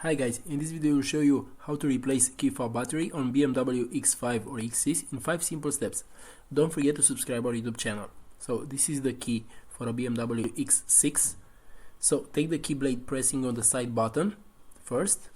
Hi guys, in this video I will show you how to replace key fob battery on BMW X5 or X6 in 5 simple steps. Don't forget to subscribe our YouTube channel. So this is the key for a BMW X6. So take the key blade pressing on the side button first.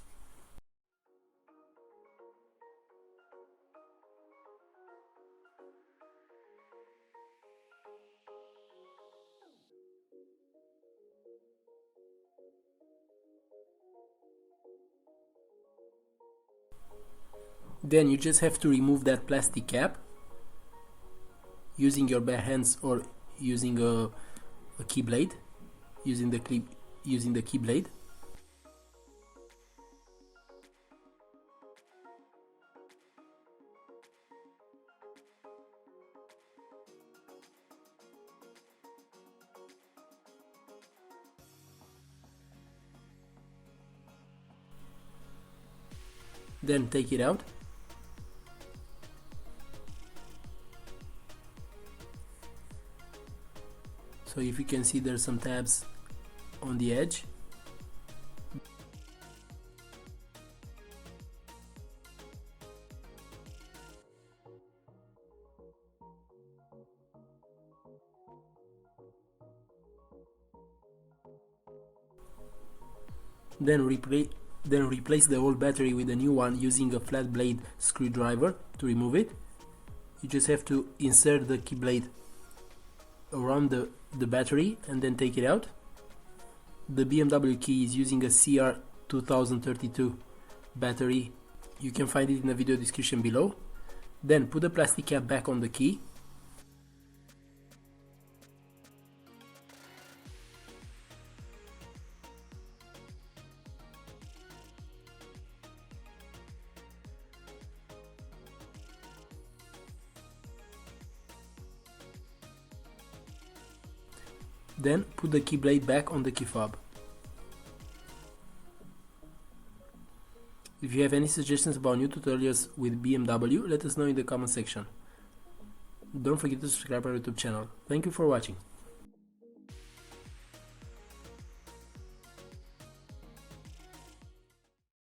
Then you just have to remove that plastic cap using your bare hands or using a key blade, using the key blade. Then take it out. So if you can see, there's some tabs on the edge. Then replace the old battery with a new one using a flat blade screwdriver to remove it. You just have to insert the key blade around the battery and then take it out. The BMW key is using a CR2032 battery. You can find it in the video description below. Then put the plastic cap back on the key. Then put the key blade back on the key fob. If you have any suggestions about new tutorials with BMW, let us know in the comment section. Don't forget to subscribe to our YouTube channel. Thank you for watching.